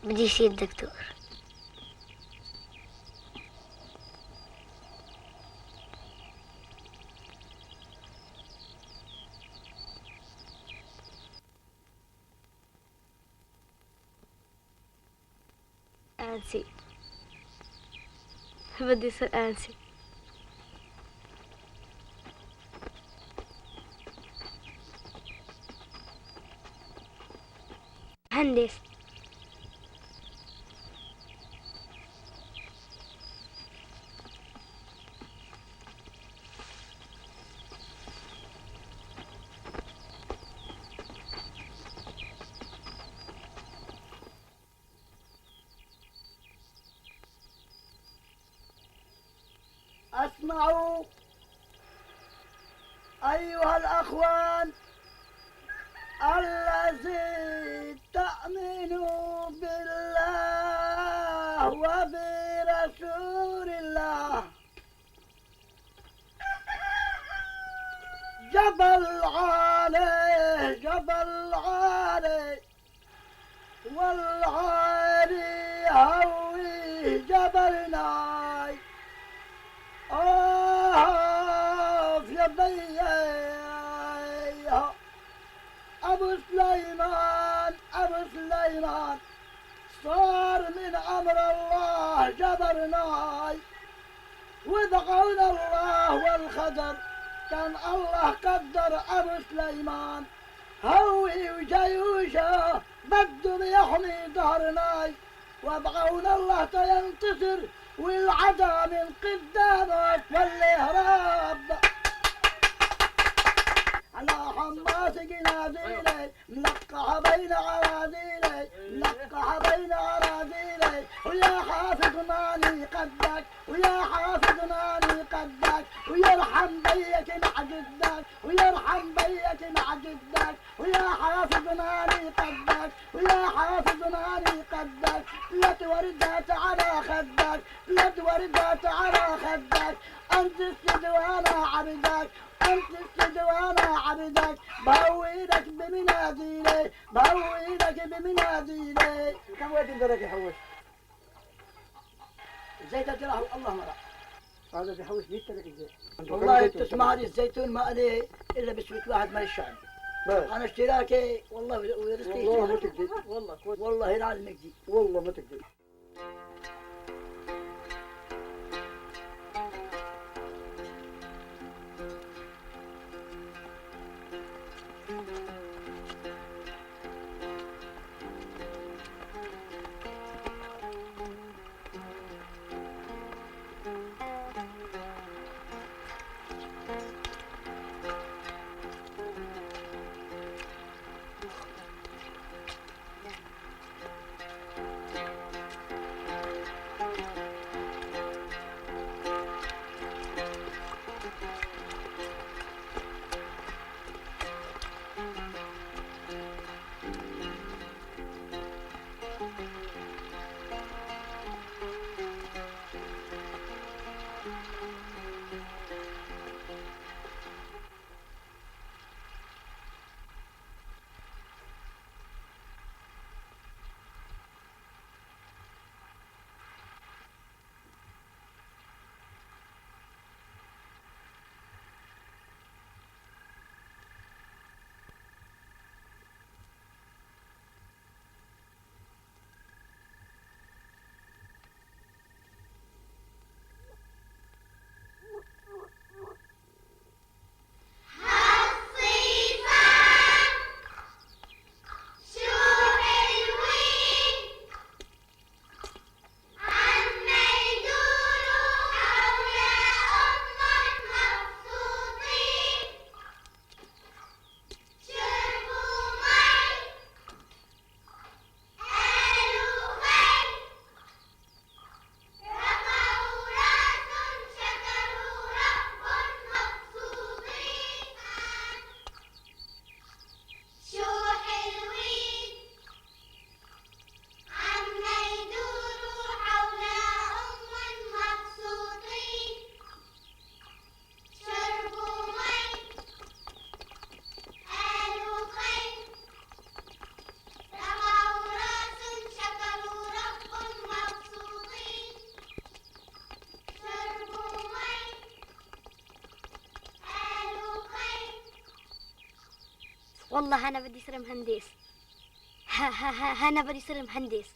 بدي يصير دكتور. آنسي، بدي يصير آنسي. مهندس. اسمعوا أيها الأخوان الذي تؤمنوا بالله وبرسول الله. جبل عالي جبل عالي والعالي هوي جبل ناي. يا بني أبو سليمان أبو سليمان صار من أمر الله جبر ناي. ودعون الله والخدر كان الله قدر أبو سليمان هوي وجيوشه بده يحمي دهرناي. وابعون الله تينتصر والعدا من قدامك والإهراب على حماس جنازيلي ملقح بين عرازيلي ملقح بين عرازيلي. ويا حافظ ماني قدك ويا حافظ ماني قدك ويرحم بيك مع جدك ويرحم بيك مع جدك. ويا حافظ ماني قدك ويا حافظ ماني قدك. ثلاث وردات على خدك ثلاث وردات على خدك. أنت السد وأنا عبدك أنت السد وأنا عبدك. بهويلك بمناديلي بهويلك بمناديلي. كم وقت بدك يحوش؟ الزيت تراه الله مرة هذا بيحوش 100 لك الزيت. والله تسمع لي الزيتون ما عليه إلا بسويت واحد من الشعب. أنا اشتراكي والله ورزقي والله ما تكذب والله العظيم كذب والله ما تكذب. والله أنا بدي أصير مهندس. أنا بدي أصير مهندس.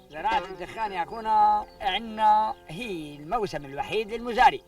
زراعة الدخان يا أخونا عندنا هي الموسم الوحيد للمزاري.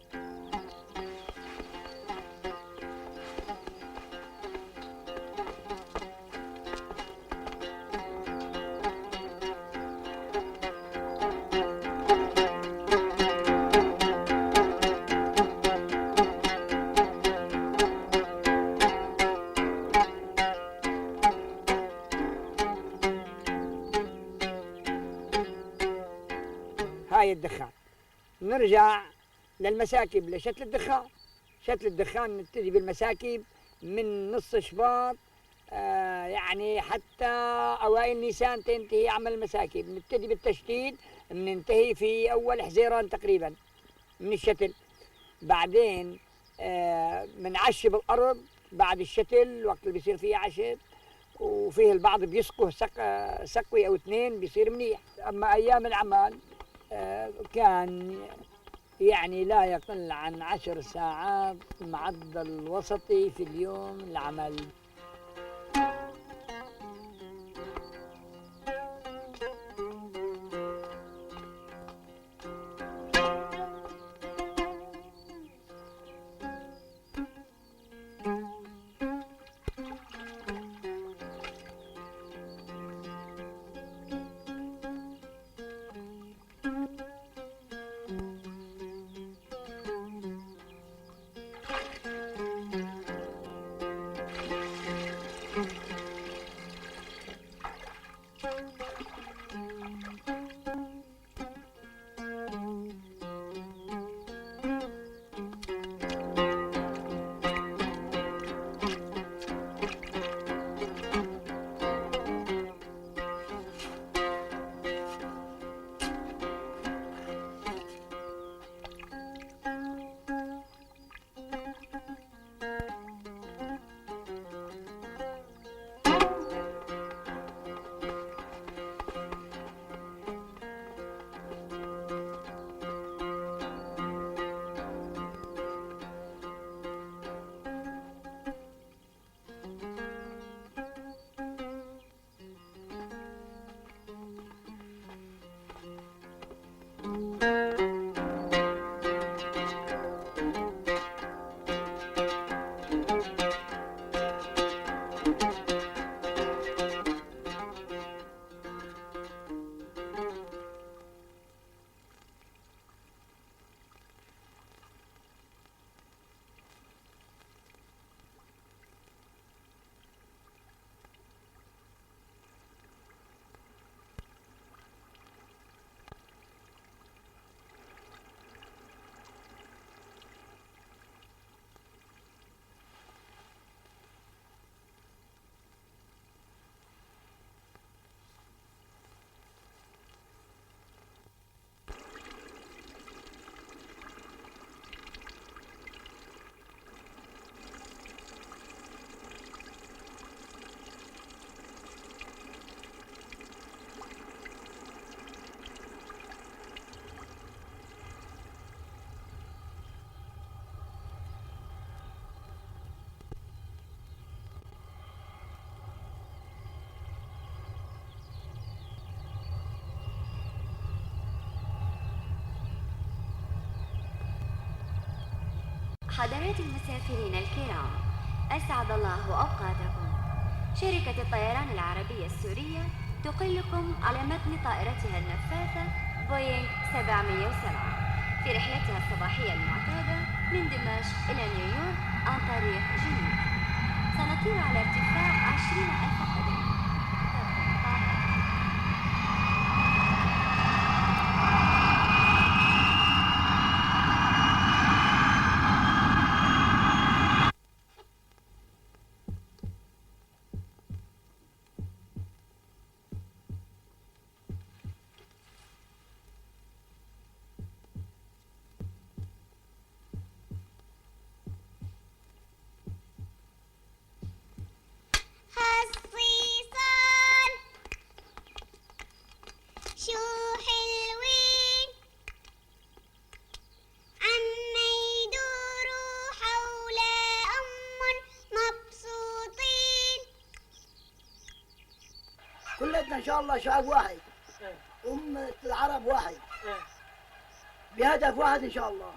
هاي الدخان. نرجع للمساكب لشتل الدخان. شتل الدخان نبتدي بالمساكب من نص شباط، يعني حتى أوائل نيسان تنتهي عمل المساكب. نبتدي بالتشتيت بننتهي في أول حزيران تقريبا من الشتل. بعدين بنعشب الأرض بعد الشتل وقت اللي بيصير فيه عشب، وفيه البعض بيسقه سقوي أو اثنين بيصير منيح. أما أيام العمل كان يعني لا يقل عن 10 ساعات معدل وسطي في اليوم العمل. حضرات المسافرين الكرام، أسعد الله أوقاتكم. شركة الطيران العربية السورية تقلكم على متن طائرتها النفاثة بوينغ 707 في رحلتها الصباحية المعتادة من دمشق إلى نيويورك عن طريق جنيف. سنطير على ارتفاع 20,000 قدم. تدخل الطائرة. الصيصان شو حلوين عما يدوروا حول مبسوطين. كلتنا ان شاء الله شعب واحد، أمة العرب واحد، بهدف واحد ان شاء الله.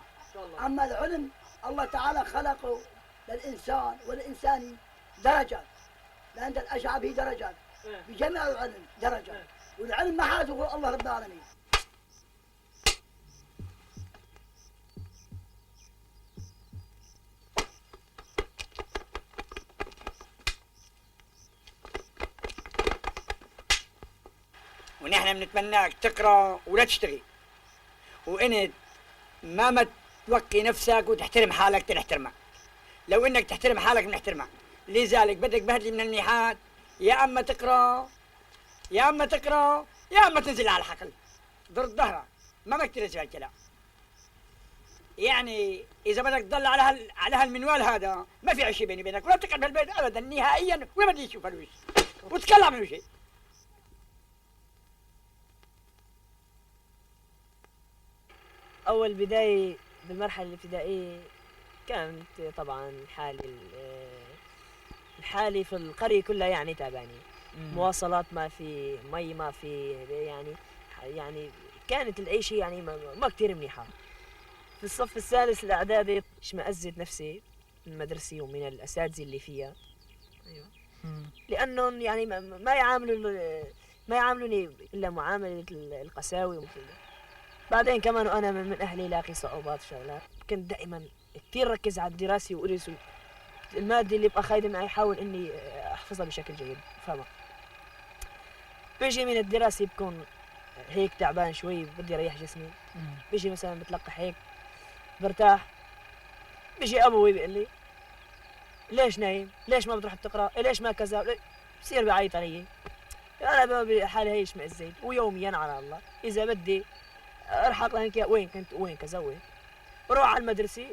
اما العلم الله تعالى خلقه للانسان والانساني درجات، لان الاشعاب هي درجات، بجميع العلم درجات، والعلم ما حاجه الله رب العالمين. ونحن بنتمناك تقرا ولا تشتغل، وانت ما توقي نفسك وتحترم حالك تنحترمك. لو انك تحترم حالك بنحترمك، لذلك بدك بهدلي من المنيحات، يا اما تقرا يا اما تقرا يا اما تنزل على الحقل ضرب ظهرك، ما بدك تنزل الكلام. يعني اذا بدك تضل على هالمنوال هذا ما في شيء بيني وبينك، ولا تقعد بهالبيت ابدا نهائيا، ولا بدي اشوف الوجه وتكلم من شيء. أول بداية بالمرحلة الابتدائية كانت طبعا الحالي في القرية كلها يعني تعبانة، مواصلات ما في، مي ما في، يعني كانت العيشة يعني ما كتير منيحة. في الصف الثالث الإعدادي اشمئزت نفسي من المدرسة ومن الأساتذة اللي فيها. أيوة. لأنهم يعني ما يعاملوني إلا معاملة القساوي ومثل ده. بعدين كمان وأنا من أهلي لاقي صعوبات وشغلات، كنت دائما كتير ركز على الدراسة وأدرس المادة اللي أبقى خايدة معي، أحاول إني أحفظها بشكل جيد أفهمها. بيجي من الدراسة بكون هيك تعبان شوي بدي أريح جسمي، بيجي مثلا بتلقح هيك برتاح، بيجي أبوي بيقول لي ليش نايم؟ ليش ما بتروح تقرأ؟ ليش ما كذا؟ بصير بعيط علي. أنا بحالي هيش مأزيد، ويوميا على الله إذا بدي أرحق لهنك وين كنت وين كذا وين، بروح على المدرسة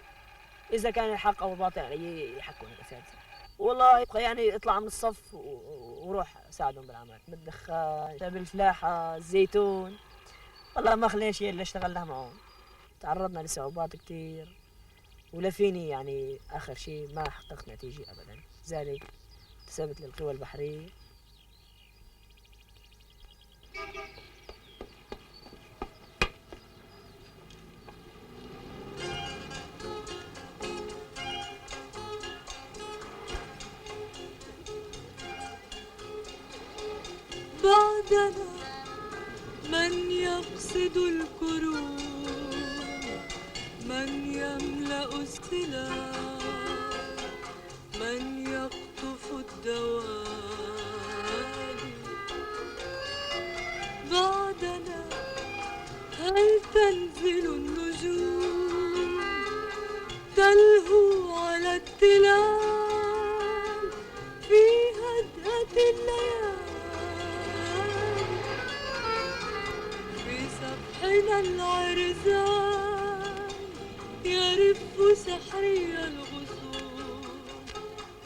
إذا كان الحق أو الباطل علي يحكوني الأساتذة. والله يبقى يعني اطلع من الصف وروح ساعدهم بالعمل، بالدخان، بالفلاحة، الزيتون، والله ما خلينا شيء اللي اشتغلنا معهم. تعرضنا لصعوبات كتير، ولا فيني يعني آخر شيء ما حققت نتيجة أبدا، لذلك انتسبت للقوى البحرية. بعدنا من يقصد الكروب، من يملأ السلاح، من يقطف الدوالي. بعدنا هل تنزل النجوم تلهو على التلال في هدأة الليالي، سفحنا العرزان يرف سحري الغصون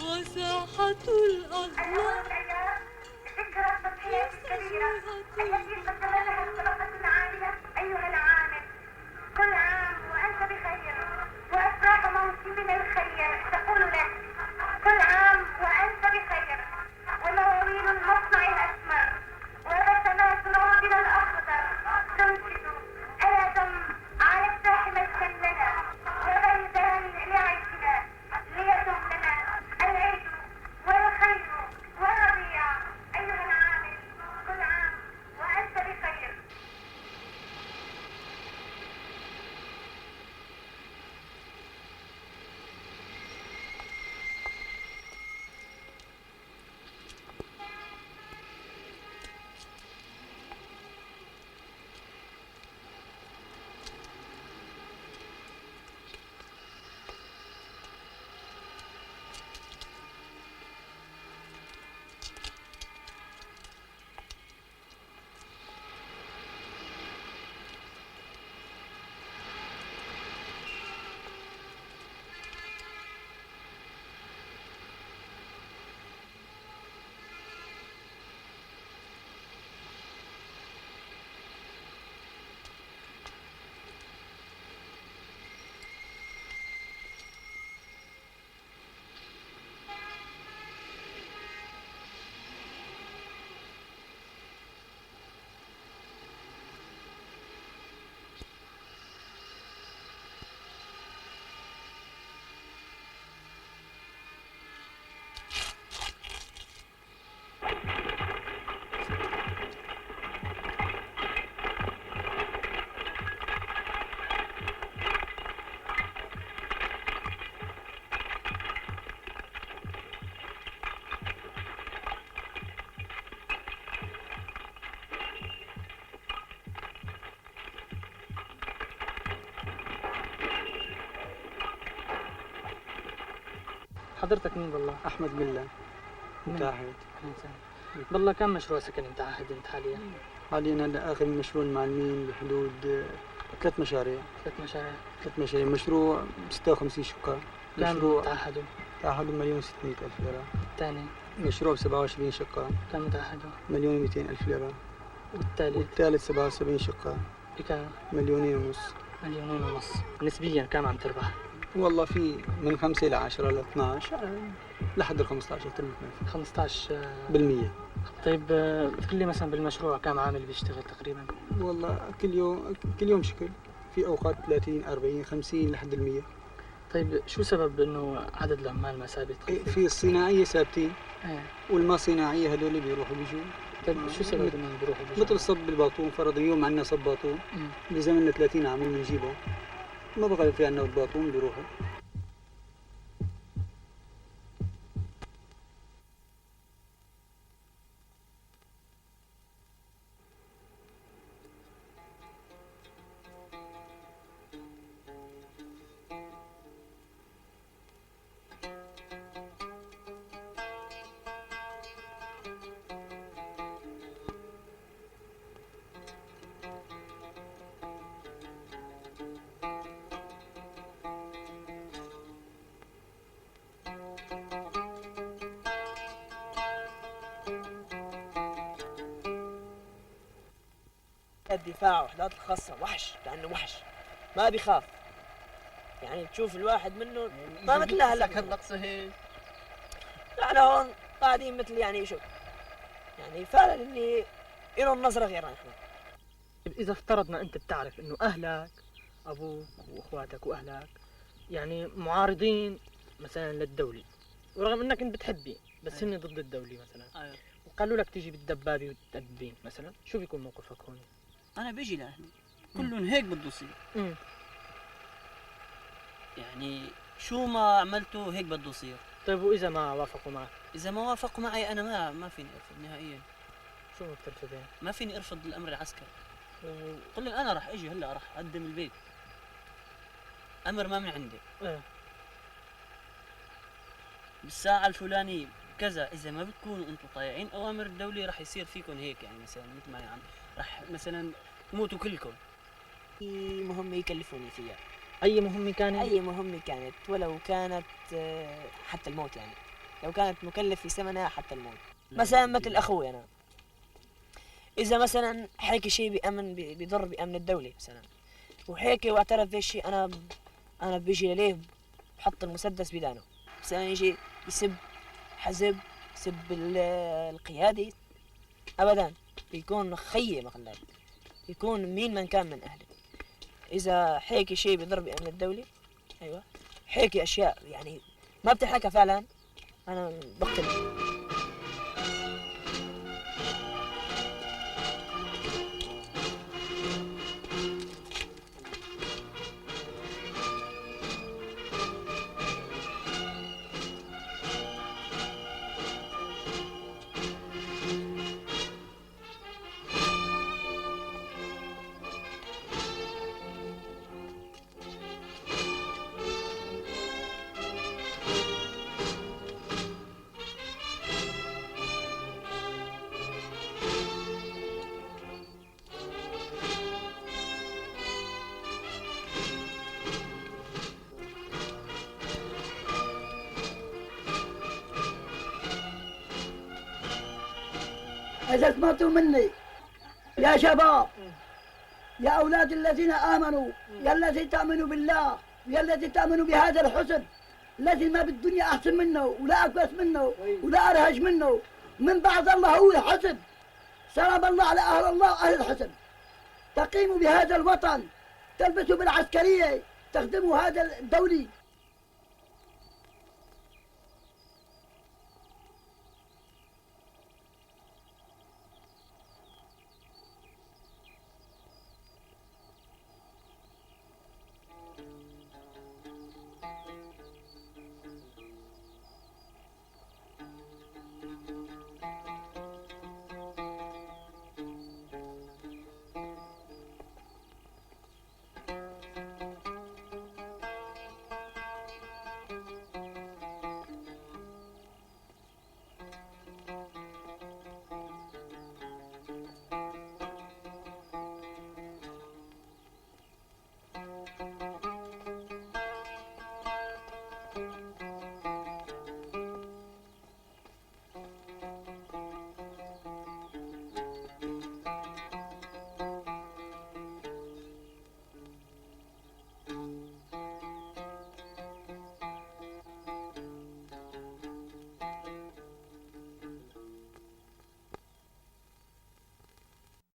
وساحة الأظلام. ذكرى التضحية الكبيرة التي قدم لها الطبقة العالية. أيها العامل، كل عام وأنت بخير، وأفراح موسم الخير تقول لك كل عام وأنت بخير، ومواويل المصنع الأسمر وبسمات العودل الأخضر تنشد أيا دم على الساحل السلنا وبيدان لعيشنا ليدم لنا العيد والخير والربيع. أيها العامل، كل عام وأنت حضرتك مين بالله؟ أحمد ملا متعهد. أهلاً وسهلاً. بالله كم مشروع سكني متعهد أنت حاليا؟ حاليا هلا آخر من مشروع المعلمين بحدود 3 مشاريع. 3 مشاريع. 3 مشاريع، مشروع 56 شقة. كم مشروع متعهدوا؟ تعهدوا 1,600,000 ليرة. الثاني مشروع 27 شقة كم متعهدوا؟ 1,200,000 ليرة. والثالث والثالث 77 شقة بكم؟ 2,500,000. 1,500,000. نسبيا كم عم تربح؟ والله في من 5 إلى 10 ل 12 لحد ال 15 أكثر من 15 بالمية. طيب بتقول لي مثلا بالمشروع كم عامل بيشتغل تقريبا؟ والله كل يوم شكل، في أوقات 30 40 50 لحد ال 100. طيب شو سبب انه عدد العمال ما ثابت؟ في الصناعية ثابتين ايه. والما صناعية هذول بيروحوا بيجوا. طيب شو سبب انهم بيروحوا بيجوا؟ مثل صب الباطون، فرضا اليوم عندنا صب باطون بزمننا 30 عامل بنجيبه، ما بقى في عندنا باطون بيروحوا. الدفاع وحدات الخاصة وحش، لأنه وحش ما بيخاف. يعني تشوف الواحد منه ما مثل هلا الرقصة هيك. يعني هون قاعدين مثل يعني شو، يعني فعلا اني لهم نظرة غير نحن. إذا افترضنا أنت بتعرف إنه أهلك أبوك وأخواتك وأهلك يعني معارضين مثلا للدولة، ورغم إنك أنت بتحبي بس هن ضد الدولة مثلا، وقالوا لك تيجي بالدبابة وتدبين مثلا، شو بيكون موقفك هون؟ انا بيجي لاهلي كلهم هيك بده يصير. يعني شو ما عملته هيك بده يصير. طيب وإذا ما وافقوا معك؟ اذا ما وافقوا معي انا ما فيني ارفض نهائيا. شو ما بترفض يعني؟ ما فيني ارفض الامر العسكري. قل لي انا راح اجي هلا راح اقدم البيت، امر ما من عندي. بالساعة الفلانية كذا، إذا ما بتكونوا أنتم طايعين أوامر الدولة راح يصير فيكم هيك، يعني مثلا مثل ما يعني راح مثلا تموتوا كلكم. أي مهمة يكلفوني فيها، أي مهمة كانت؟ أي مهمة كانت، ولو كانت حتى الموت، يعني لو كانت مكلف في ثمنها حتى الموت. مثلا مثل أخوي أنا، إذا مثلا حكي شيء بيضر بأمن الدولة مثلا، وحكي واعترف بهالشيء، أنا بيجي لليه بحط المسدس بدانه. مثلا يجي يسب حزب، يسب القيادي، أبدا بيكون خيي مخلال، يكون مين من كان من أهله. إذا حكي شيء بيضر بأمن الدولة، أيوة حكي أشياء يعني ما بتحكى فعلا، أنا بقتله. إذا سمعتوا مني يا شباب، يا أولاد الذين آمنوا، يا الذي تأمنوا بالله، يا الذي تأمنوا بهذا الحسن الذي ما بالدنيا أحسن منه ولا أكبس منه ولا أرهج منه، من بعد الله هو الحسن. سلام الله على أهل الله وأهل الحسن. تقيموا بهذا الوطن، تلبسوا بالعسكرية، تخدموا هذا الدولي،